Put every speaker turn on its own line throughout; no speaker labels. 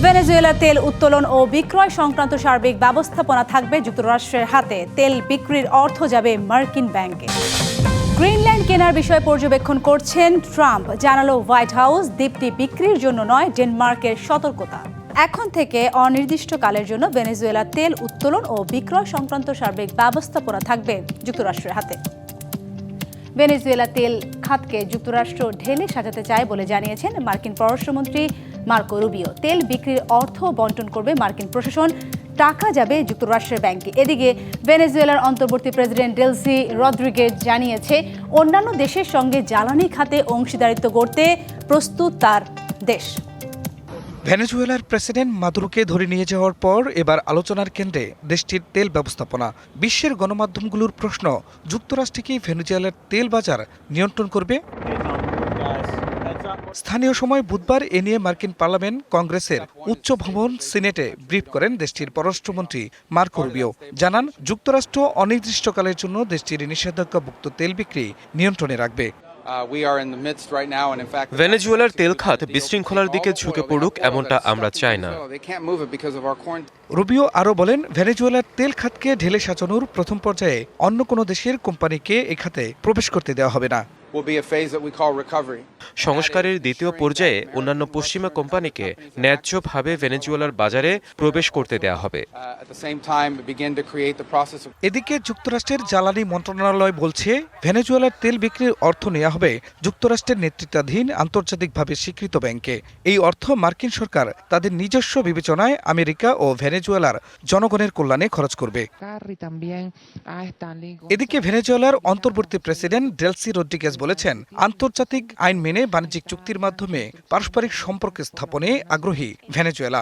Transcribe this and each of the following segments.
ভেনেজুয়েলার তেল উত্তোলন ও বিক্রয় সংক্রান্ত সার্বিক ব্যবস্থাপনা থাকবে যুক্তরাষ্ট্রের হাতে। তেল বিক্রির অর্থ যাবে মার্কিন ব্যাংকে। গ্রিনল্যান্ড কেনার বিষয়ে পর্যবেক্ষণ করছেন ট্রাম্প, জানালো হোয়াইট হাউস। দ্বীপটি বিক্রির জন্য নয়, ডেনমার্কের সতর্কতা। এখন থেকে অনির্দিষ্টকালের জন্য ভেনেজুয়েলার তেল উত্তোলন ও বিক্রয় সংক্রান্ত সার্বিক ব্যবস্থাপনা থাকবে যুক্তরাষ্ট্রের হাতে। ভেনেজুয়েলা তেল খাতকে যুক্তরাষ্ট্র ঢেলে সাজাতে চায় বলে জানিয়েছেন মার্কিন পররাষ্ট্রমন্ত্রী মার্কো রুবিও। তেল বিক্রির অর্থ বণ্টন করবে মার্কিন প্রশাসন, টাকা যাবে যুক্তরাষ্ট্রের ব্যাংকে। এদিকে ভেনেজুয়েলার অন্তর্বর্তী প্রেসিডেন্ট ডেলসি রদ্রিগেজ জানিয়েছে, অন্যান্য দেশের সঙ্গে জ্বালানি খাতে অংশীদারিত্ব গড়তে প্রস্তুত তার দেশ।
ভেনেজুয়েলার প্রেসিডেন্ট মাদুরোকে ধরে নিয়ে যাওয়ার পর এবার আলোচনার কেন্দ্রে দেশটির তেল ব্যবস্থাপনা। বিশ্বের গণমাধ্যমগুলোর প্রশ্ন, যুক্তরাষ্ট্র কি ভেনেজুয়েলার তেল বাজার নিয়ন্ত্রণ করবে? স্থানীয় সময় বুধবার এ নিয়ে মার্কিন পার্লামেন্ট কংগ্রেসের উচ্চ ভবন সিনেটে ব্রিফ করেন দেশটির পররাষ্ট্রমন্ত্রী মার্কো রুবিও। জানান, যুক্তরাষ্ট্র অনির্দিষ্টকালের জন্য দেশটির নিষেধাজ্ঞাভুক্ত তেল বিক্রি নিয়ন্ত্রণে রাখবে।
ভেনেজুয়েলার তেল খাত বিশৃঙ্খলার দিকে ঝুঁকে পড়ুক এমনটা আমরা চাই না।
রুবিও আরও বলেন, ভেনেজুয়েলার তেল খাতকে ঢেলে সাজানোর প্রথম পর্যায়ে অন্য কোনো দেশের কোম্পানিকে এ খাতে প্রবেশ করতে দেওয়া হবে না।
সংস্কারের দ্বিতীয় পর্যায়ে অন্যান্য পশ্চিমা কোম্পানিকে ন্যায্যভাবে ভেনেজুয়েলার বাজারে প্রবেশ করতে দেওয়া হবে।
এদিকে যুক্তরাষ্ট্রের জ্বালানি মন্ত্রণালয় বলছে, ভেনেজুয়েলার তেল বিক্রির অর্থ নেওয়া হবে যুক্তরাষ্ট্রের নেতৃত্বাধীন আন্তর্জাতিকভাবে স্বীকৃত ব্যাংকে। এই অর্থ মার্কিন সরকার তাদের নিজস্ব বিবেচনায় আমেরিকা ও ভেনেজুয়েলার জনগণের কল্যাণে খরচ করবে। এদিকে ভেনেজুয়েলার অন্তর্বর্তী প্রেসিডেন্ট ডেলসি রদ্রিগেজ বলেছেন, আন্তর্জাতিক আইন মেনে বাণিজ্যিক চুক্তির মাধ্যমে পারস্পরিক সম্পর্ক স্থাপনে আগ্রহী ভেনেজুয়েলা।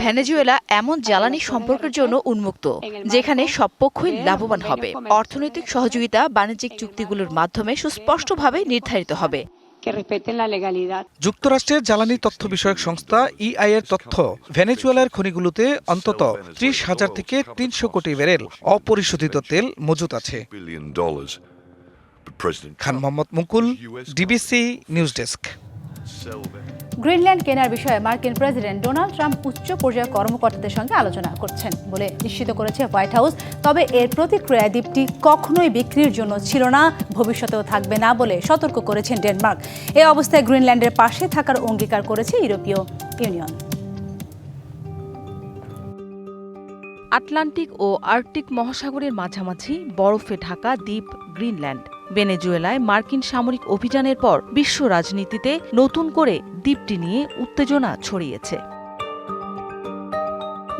ভেনেজুয়েলা এমন জ্বালানি সম্পর্কের জন্য উন্মুক্ত যেখানে সব পক্ষই লাভবান হবে। অর্থনৈতিক সহযোগিতা বাণিজ্যিক চুক্তিগুলোর মাধ্যমে সুস্পষ্টভাবে নির্ধারিত হবে।
যুক্তরাষ্ট্রের জ্বালানি তথ্য বিষয়ক সংস্থা ইআই এর তথ্য, ভেনেজুয়েলার খনিগুলোতে অন্তত 30,000 থেকে 300 কোটি ব্যারেল অপরিশোধিত তেল মজুত আছে। খান মোহাম্মদ মুকুল, ডিবিসি নিউজ ডেস্ক।
গ্রিনল্যান্ড কেনার বিষয়ে মার্কিন প্রেসিডেন্ট ডোনাল্ড ট্রাম্প উচ্চ পর্যায়ের কর্মকর্তাদের সঙ্গে আলোচনা করছেন বলে নিশ্চিত করেছে হোয়াইট হাউস। তবে এর প্রতিক্রিয়ায় দ্বীপটি কখনোই বিক্রির জন্য ছিল না, ভবিষ্যতেও থাকবে না বলে সতর্ক করেছেন ডেনমার্ক। এই অবস্থায় গ্রিনল্যান্ডের পাশে থাকার অঙ্গীকার করেছে ইউরোপীয় ইউনিয়ন।
আটলান্টিক ও আর্কটিক মহাসাগরের মাঝামাঝি বরফে ঢাকা দ্বীপ গ্রিনল্যান্ড। ভেনেজুয়েলায় মার্কিন সামরিক অভিযানের পর বিশ্ব রাজনীতিতে নতুন করে দ্বীপটি নিয়ে উত্তেজনা ছড়িয়েছে।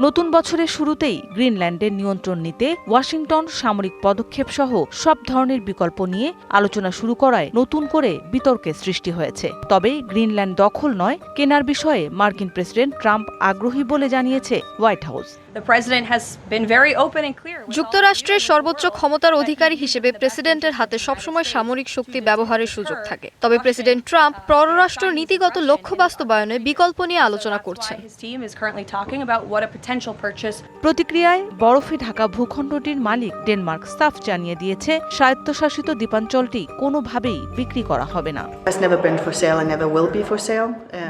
নতুন বছরের শুরুতেই গ্রিনল্যান্ডের নিয়ন্ত্রণ নিতে ওয়াশিংটন সামরিক পদক্ষেপ সহ সব ধরনের বিকল্প নিয়ে আলোচনা শুরু করায় নতুন করে বিতর্কের সৃষ্টি হয়েছে। তবে গ্রিনল্যান্ড দখল নয়, কেনার বিষয়ে মার্কিন প্রেসিডেন্ট ট্রাম্প আগ্রহী বলে জানিয়েছে হোয়াইট হাউস।
যুক্তরাষ্ট্রের সর্বোচ্চ ক্ষমতার অধিকারী হিসেবে প্রেসিডেন্টের হাতে সবসময় সামরিক শক্তি ব্যবহারের সুযোগ থাকে। তবে প্রেসিডেন্ট ট্রাম্প পররাষ্ট্র নীতিগত লক্ষ্য বাস্তবায়নে বিকল্প নিয়ে আলোচনা করছেন।
প্রতিক্রিয়ায় বরফে ঢাকা ভূখণ্ডটির মালিক ডেনমার্ক সাফ জানিয়ে দিয়েছে, স্বায়ত্তশাসিত দ্বীপাঞ্চলটি কোনোভাবেই বিক্রি করা হবে না।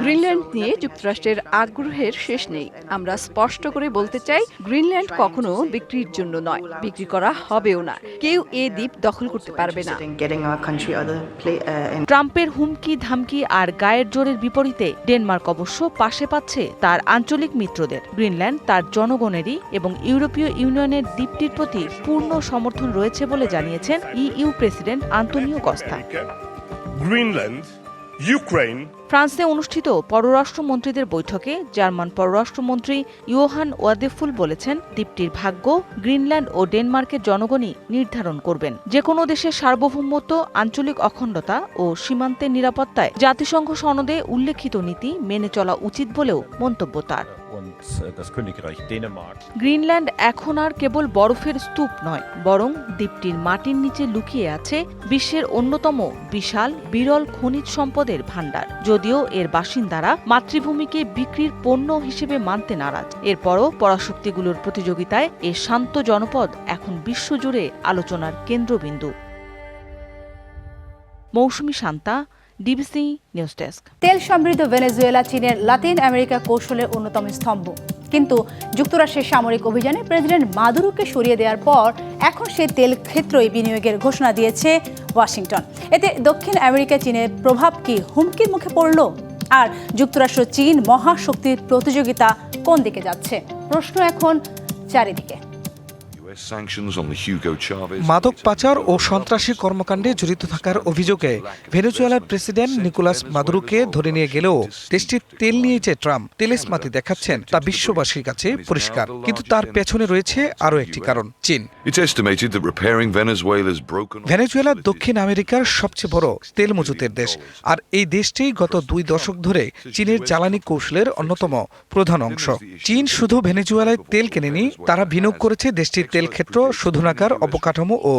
গ্রিনল্যান্ড নিয়ে যুক্তরাষ্ট্রের আগ্রহের শেষ নেই। আমরা স্পষ্ট করে বলতে চাই, গ্রিনল্যান্ড কখনো বিক্রির জন্য নয়, বিক্রি করা হবেও না। কেউ এ দ্বীপ দখল করতে পারবে না।
ট্রাম্পের হুমকি ধামকি আর গায়ের জোরের বিপরীতে ডেনমার্ক অবশ্য পাশে পাচ্ছে তার আঞ্চলিক মিত্রদের। গ্রিনল্যান্ড তার জনগণেরই এবং ইউরোপীয় ইউনিয়নের দ্বীপটির প্রতি পূর্ণ সমর্থন রয়েছে বলে জানিয়েছেন ইইউ প্রেসিডেন্ট আন্তোনিও কস্তা। ফ্রান্সে অনুষ্ঠিত পররাষ্ট্রমন্ত্রীদের বৈঠকে জার্মান পররাষ্ট্রমন্ত্রী ইয়োহান ওয়াদেফুল বলেছেন, দ্বীপটির ভাগ্য গ্রিনল্যান্ড ও ডেনমার্কের জনগণই নির্ধারণ করবেন। যে কোনো দেশের সার্বভৌমত্ব, আঞ্চলিক অখণ্ডতা ও সীমান্তের নিরাপত্তায় জাতিসংঘ সনদে উল্লেখিত নীতি মেনে চলা উচিত বলেও মন্তব্য তার। গ্রিনল্যান্ড এখন আর কেবল বরফের স্তূপ নয়, বরং দ্বীপটির মাটির নিচে লুকিয়ে আছে বিশ্বের অন্যতম বিশাল বিরল খনিজ সম্পদের ভাণ্ডার। যদিও এর বাসিন্দারা মাতৃভূমিকে বিক্রির পণ্য হিসেবে মানতে নারাজ, এরপরও পরাশক্তিগুলোর প্রতিযোগিতায় এ শান্ত জনপদ এখন বিশ্বজুড়ে আলোচনার কেন্দ্রবিন্দু। মৌসুমী শান্তা, ডিবিসি নিউজ ডেস্ক।
তেল সমৃদ্ধ ভেনেজুয়েলা চীনের লাতিন আমেরিকা কৌশলের অন্যতম স্তম্ভ, কিন্তু যুক্তরাষ্ট্রের সামরিক অভিযানে প্রেসিডেন্ট মাদুরোকে সরিয়ে দেওয়ার পর এখন সেই তেল ক্ষেত্রই বিনিয়োগের ঘোষণা দিয়েছে ওয়াশিংটন। এতে দক্ষিণ আমেরিকা চীনের প্রভাব কি হুমকির মুখে পড়ল? আর যুক্তরাষ্ট্র চীন মহাশক্তির প্রতিযোগিতা কোন দিকে যাচ্ছে? প্রশ্ন এখন চারিদিকে।
মাদক পাচার ও সন্ত্রাসী কর্মকাণ্ডে জড়িত থাকার অভিযোগে ভেনেজুয়েলার প্রেসিডেন্ট নিকোলাস মাদুরোকে ধরে নিয়ে গেলেও দেশটির তেল নিয়ে যে ট্রাম্প তেলেসমাতি দেখাচ্ছেন তা বিশ্ববাসীর কাছে পরিষ্কার। কিন্তু তার পেছনে রয়েছে আরও একটি কারণ, চীন। ভেনেজুয়েলা দক্ষিণ আমেরিকার সবচেয়ে বড় তেল মজুতের দেশ, আর এই দেশটি গত 2 দশক ধরে চীনের জ্বালানি কৌশলের অন্যতম প্রধান অংশ। চীন শুধু ভেনেজুয়েলায় তেল কেনেনি, তারা বিনিয়োগ করেছে দেশটির তেল ক্ষেত্র, শোধনাগার, অবকাঠামো ও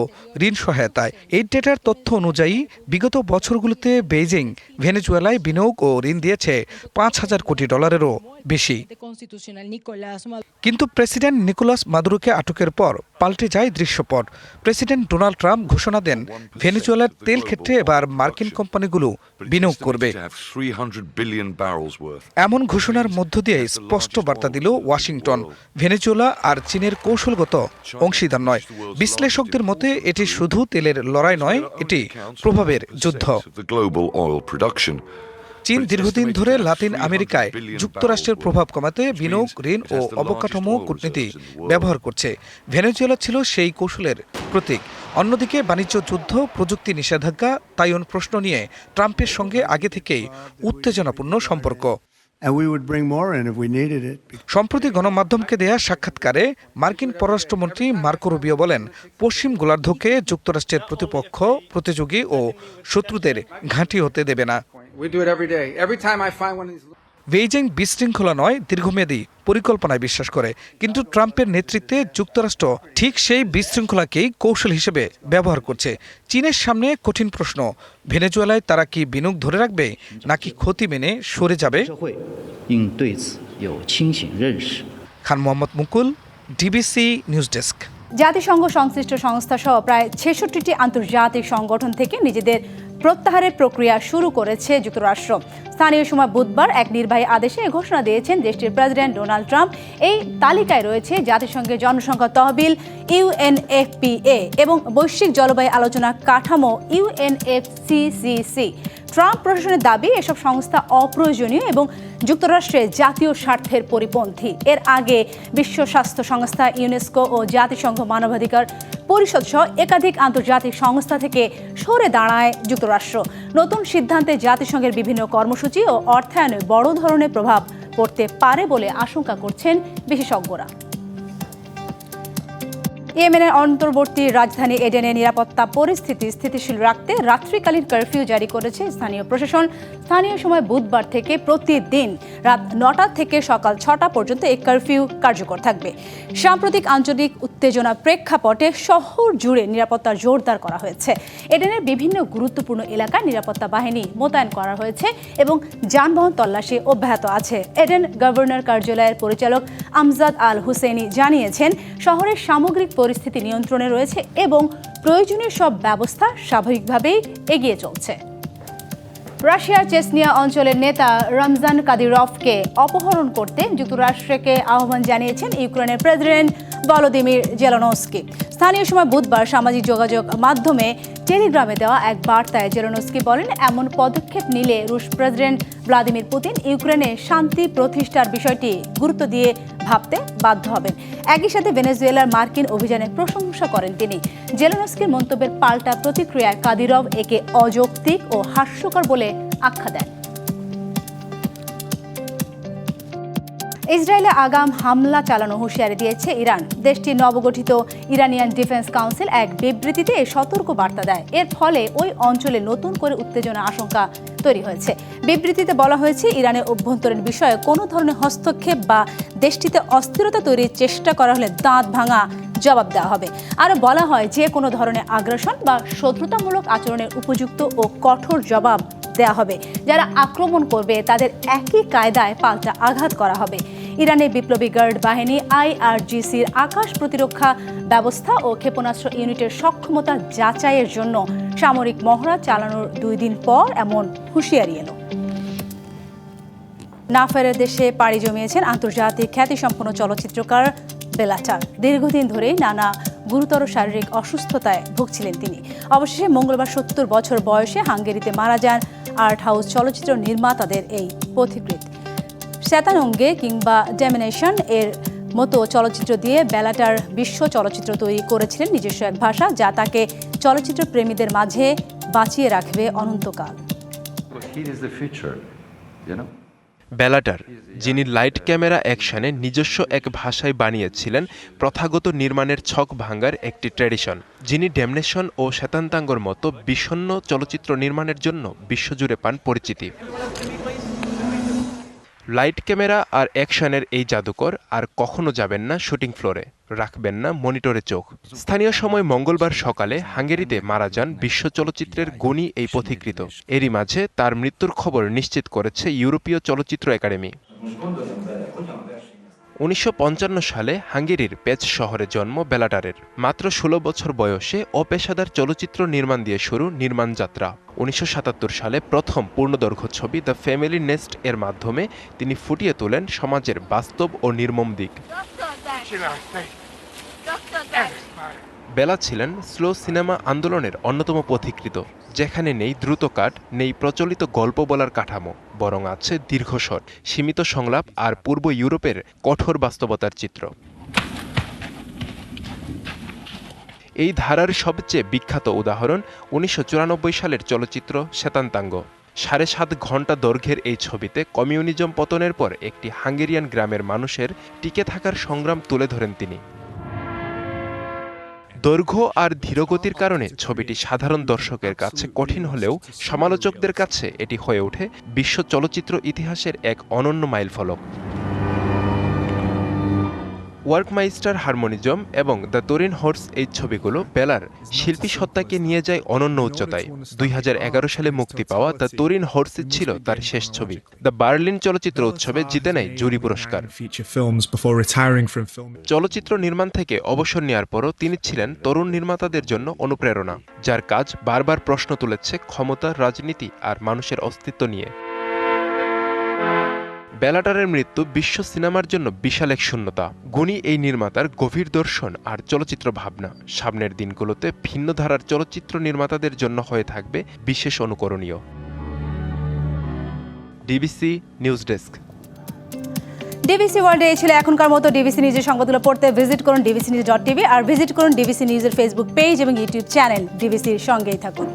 ঋণ সহায়তায়। এই ডেটার তথ্য অনুযায়ী বিগত বছরগুলোতে বেইজিং ভেনেজুয়েলায় বিনিয়োগ ও ঋণ দিয়েছে $5,000 কোটি ডলারেরও বেশি। কিন্তু প্রেসিডেন্ট নিকোলাস মাদুরোকে আটকের পর পাল্টে যায় দৃশ্যপট। প্রেসিডেন্ট ডোনাল্ড ট্রাম্প ঘোষণা দেন ভেনেজুয়েলার তেল ক্ষেত্রে এবার মার্কিন কোম্পানিগুলো বিনিয়োগ করবে। এমন ঘোষণার মধ্য দিয়ে স্পষ্ট বার্তা দিল ওয়াশিংটন, ভেনেজুয়েলা আর চীনের কৌশলগত অংশীদার নয়। বিশ্লেষকদের মতে এটি শুধু তেলের লড়াই নয়, এটি প্রভাবের যুদ্ধ। চীন দীর্ঘদিন ধরে লাতিন আমেরিকায় যুক্তরাষ্ট্রের প্রভাব কমাতে বিনিয়োগ, ঋণ ও অবকাঠামো কূটনীতি ব্যবহার করছে। ভেনেজুয়েলা ছিল সেই কৌশলের প্রতীক। অন্যদিকে বাণিজ্য যুদ্ধ, প্রযুক্তি নিষেধাজ্ঞা, তাইওয়ান প্রশ্ন নিয়ে ট্রাম্পের সঙ্গে আগে থেকেই উত্তেজনাপূর্ণ সম্পর্ক। সম্প্রতি গণমাধ্যমকে দেয়া সাক্ষাৎকারে মার্কিন পররাষ্ট্রমন্ত্রী মার্কো রুবিও বলেন, পশ্চিম গোলার্ধকে যুক্তরাষ্ট্রের প্রতিপক্ষ, প্রতিযোগী ও শত্রুদের ঘাঁটি হতে দেবে না। বেইজিং বিশৃঙ্খলা নয়, দীর্ঘমেয়াদী পরিকল্পনায় বিশ্বাস করে। কিন্তু ট্রাম্পের নেতৃত্বে যুক্তরাষ্ট্র ঠিক সেই বিশৃঙ্খলাকেই কৌশল হিসেবে ব্যবহার করছে। চীনের সামনে কঠিন প্রশ্ন, ভেনেজুয়েলায় তারা কি বিনিয়োগ ধরে রাখবে নাকি ক্ষতি মেনে সরে যাবে? খান মোহাম্মদ মুকুল, ডিবিসি নিউজ ডেস্ক।
জাতিসংঘ সংশ্লিষ্ট সংস্থা সহ প্রায় 66টি আন্তর্জাতিক সংগঠন থেকে নিজেদের প্রত্যাহারের প্রক্রিয়া শুরু করেছে যুক্তরাষ্ট্র। স্থানীয় সময় বুধবার এক নির্বাহী আদেশে ঘোষণা দিয়েছেন দেশটির প্রেসিডেন্ট ডোনাল্ড ট্রাম্প। এই তালিকায় রয়েছে জাতিসংঘের জনসংখ্যা তহবিল UNFPA এবং বৈশ্বিক জলবায়ু আলোচনা কাঠামো UNFCCC। ট্রাম্প প্রশাসনের দাবি এসব সংস্থা অপ্রয়োজনীয় এবং যুক্তরাষ্ট্রের জাতীয় স্বার্থের পরিপন্থী। এর আগে বিশ্ব স্বাস্থ্য সংস্থা, ইউনেস্কো ও জাতিসংঘ মানবাধিকার পরিষদ সহ একাধিক আন্তর্জাতিক সংস্থা থেকে সরে দাঁড়ায় যুক্তরাষ্ট্র। নতুন সিদ্ধান্তে জাতিসংঘের বিভিন্ন কর্মসূচি ও অর্থায়নে বড় ধরনের প্রভাব পড়তে পারে বলে আশঙ্কা করছেন বিশেষজ্ঞরা। ইয়েমেনের অন্তর্বর্তী রাজধানী এডেনে নিরাপত্তা পরিস্থিতি স্থিতিশীল রাখতে রাত্রিকালীন কারফিউ জারি করেছে স্থানীয় প্রশাসন। স্থানীয় সময় বুধবার থেকে প্রতিদিন রাত 9টা থেকে সকাল 6টা পর্যন্ত এই কারফিউ কার্যকর থাকবে। সাম্প্রতিক আঞ্চলিক উত্তেজনা প্রেক্ষাপটে শহর জুড়ে নিরাপত্তা জোরদার করা হয়েছে। এডেনের বিভিন্ন গুরুত্বপূর্ণ এলাকায় নিরাপত্তা বাহিনী মোতায়েন করা হয়েছে এবং যানবাহন তল্লাশি অব্যাহত আছে। এডেন গভর্নর কার্যালয়ের পরিচালক আমজাদ আল হুসেইনি জানিয়েছেন, শহরের সামগ্রিক পরিস্থিতি নিয়ন্ত্রণে রয়েছে এবং প্রয়োজনীয় সব ব্যবস্থা স্বাভাবিকভাবেই এগিয়ে চলছে। রাশিয়ার চেচনিয়া অঞ্চলের নেতা রমজান কাদিরভকে অপহরণ করতে যুক্তরাষ্ট্রকে আহ্বান জানিয়েছেন ইউক্রেনের প্রেসিডেন্ট ভলোদিমির জেলেনস্কি। স্থানীয় সময় বুধবার সামাজিক যোগাযোগ মাধ্যমে টেলিগ্রামে দেওয়া এক বার্তায় জেলেনস্কি বলেন, এমন পদক্ষেপ নিলে রুশ প্রেসিডেন্ট ভ্লাদিমির পুতিন ইউক্রেনে শান্তি প্রতিষ্ঠার বিষয়টি গুরুত্ব দিয়ে ভাবতে বাধ্য হবেন। একই সাথে ভেনেজুয়েলার মার্কিন অভিযানের প্রশংসা করেন তিনি। জেলেনস্কির মন্তব্যের পাল্টা প্রতিক্রিয়ায় কাদিরভ একে অযৌক্তিক ও হাস্যকর বলে আখ্যা দেন। ইসরায়েলে আগাম হামলা চালানো হুঁশিয়ারি দিয়েছে ইরান। দেশটির নবগঠিত ইরানিয়ান ডিফেন্স কাউন্সিল এক বিবৃতিতে সতর্ক বার্তা দেয়। এর ফলে ওই অঞ্চলে নতুন করে উত্তেজনা আশঙ্কা তৈরি হয়েছে। বিবৃতিতে বলা হয়েছে, ইরানের অভ্যন্তরীণ বিষয়ে কোনো ধরনের হস্তক্ষেপ বা দেশটিতে অস্থিরতা তৈরির চেষ্টা করা হলে দাঁত ভাঙা জবাব দেওয়া হবে। আরও বলা হয়, যে কোনো ধরনের আগ্রাসন বা শত্রুতামূলক আচরণের উপযুক্ত ও কঠোর জবাব দেওয়া হবে। যারা আক্রমণ করবে তাদের একই কায়দায় পাল্টা আঘাত করা হবে। ইরানের বিপ্লবী গার্ড বাহিনী IRGCর আকাশ প্রতিরক্ষা ব্যবস্থা ও ক্ষেপণাস্ত্র ইউনিটের সক্ষমতা যাচাইয়ের জন্য সামরিক মহড়া চালানোর 2 দিন পর এমন হুঁশিয়ারি এলো। না ফেরার দেশে পাড়ি জমিয়েছেন আন্তর্জাতিক খ্যাতিসম্পন্ন চলচ্চিত্রকার বেলাটার। দীর্ঘদিন ধরেই নানা গুরুতর শারীরিক অসুস্থতায় ভুগছিলেন তিনি। অবশেষে মঙ্গলবার 70 বছর বয়সে হাঙ্গেরিতে মারা যান আর্ট হাউস চলচ্চিত্র নির্মাতাদের এই পথিকৃৎ। শ্বেতানঙ্গে কিংবা ডেমিনেশন এর মতো চলচ্চিত্র দিয়ে বেলাটার বিশ্ব চলচ্চিত্র তৈরি করেছিলেন নিজস্ব এক ভাষা, যা তাকে চলচ্চিত্র প্রেমীদের মাঝে বাঁচিয়ে রাখবে অনন্তকাল।
বেলাটার, যিনি লাইট ক্যামেরা অ্যাকশনে নিজস্ব এক ভাষায় বানিয়েছিলেন প্রথাগত নির্মাণের ছক ভাঙার একটি ট্র্যাডিশন, যিনি ডেমনেশন ও শ্বেতাঙ্গর মতো বিষণ্ণ চলচ্চিত্র নির্মাণের জন্য বিশ্বজুড়ে পান পরিচিতি। লাইট ক্যামেরা আর অ্যাকশনের এই জাদুকর আর কখনো যাবেন না শুটিং ফ্লোরে, রাখবেন না মনিটরে চোখ। স্থানীয় সময় মঙ্গলবার সকালে হাঙ্গেরিতে মারা যান বিশ্ব চলচ্চিত্রের গুণী এই পথিকৃৎ। এরই মাঝে তার মৃত্যুর খবর নিশ্চিত করেছে ইউরোপীয় চলচ্চিত্র একাডেমি। 1955 সালে হাঙ্গেরির পেচ শহরে জন্ম বেলাটারের। মাত্র 16 বছর বয়সে অপেশাদার চলচ্চিত্র নির্মাণ দিয়ে শুরু নির্মাণ যাত্রা। 1977 সালে প্রথম পূর্ণদৈর্ঘ্য ছবি দ্য ফ্যামিলি নেস্ট এর মাধ্যমে তিনি ফুটিয়ে তোলেন সমাজের বাস্তব ও নির্মম দিক। বেলা ছিলেন স্লো সিনেমা আন্দোলনের অন্যতম পথিকৃৎ, যেখানে নেই দ্রুত কাট, নেই প্রচলিত গল্প বলার কাঠামো, বরং আছে দীর্ঘস্বর, সীমিত সংলাপ আর পূর্ব ইউরোপের কঠোর বাস্তবতার চিত্র। এই ধারার সবচেয়ে বিখ্যাত উদাহরণ 1994 সালের চলচ্চিত্র শ্বেতাঙ্গ। 7.5 ঘন্টা দৈর্ঘ্যের এই ছবিতে কমিউনিজম পতনের পর একটি হাঙ্গেরিয়ান গ্রামের মানুষের টিকে থাকার সংগ্রাম তুলে ধরেন তিনি। দৈর্ঘ্য আর ধীরগতির কারণে ছবিটি সাধারণ দর্শকের কাছে কঠিন হলেও সমালোচকদের কাছে এটি হয়ে ওঠে বিশ্ব চলচ্চিত্র ইতিহাসের এক অনন্য মাইলফলক। ওয়ার্কমাইস্টার হারমোনিজম এবং দ্য তোরিন হর্স এই ছবিগুলো বেলার শিল্পী সত্তাকে নিয়ে যায় অনন্য উচ্চতায়। 2011 সালে মুক্তি পাওয়া দ্য তোরিন হর্স ছিল তার শেষ ছবি। দ্য বার্লিন চলচ্চিত্র উৎসবে জিতে নেয় জুরি পুরস্কার। চলচ্চিত্র নির্মাণ থেকে অবসর নেওয়ার পরও তিনি ছিলেন তরুণ নির্মাতাদের জন্য অনুপ্রেরণা, যার কাজ বারবার প্রশ্ন তুলেছে ক্ষমতা, রাজনীতি আর মানুষের অস্তিত্ব নিয়ে। বেলাটারের মৃত্যু বিশ্ব সিনেমার জন্য বিশাল এক শূন্যতা। গুণী এই নির্মাতার গভীর দর্শন আর চলচ্চিত্র ভাবনা সামনের দিনগুলোতে ভিন্ন ধারার চলচ্চিত্র নির্মাতাদের জন্য হয়ে থাকবে বিশেষ অনুকরণীয়। DBC news desk.
ডিবিসি ওয়ার্ল্ডে এই ছিল এখনকার মতো। ডিবিসি নিউজের সংবাদগুলো পড়তে ভিজিট করুন dbcnews.tv আর ভিজিট করুন ডিবিসি নিউজের ফেসবুক পেজ এবং ইউটিউব চ্যানেল। ডিবিসির সঙ্গেই থাকুন।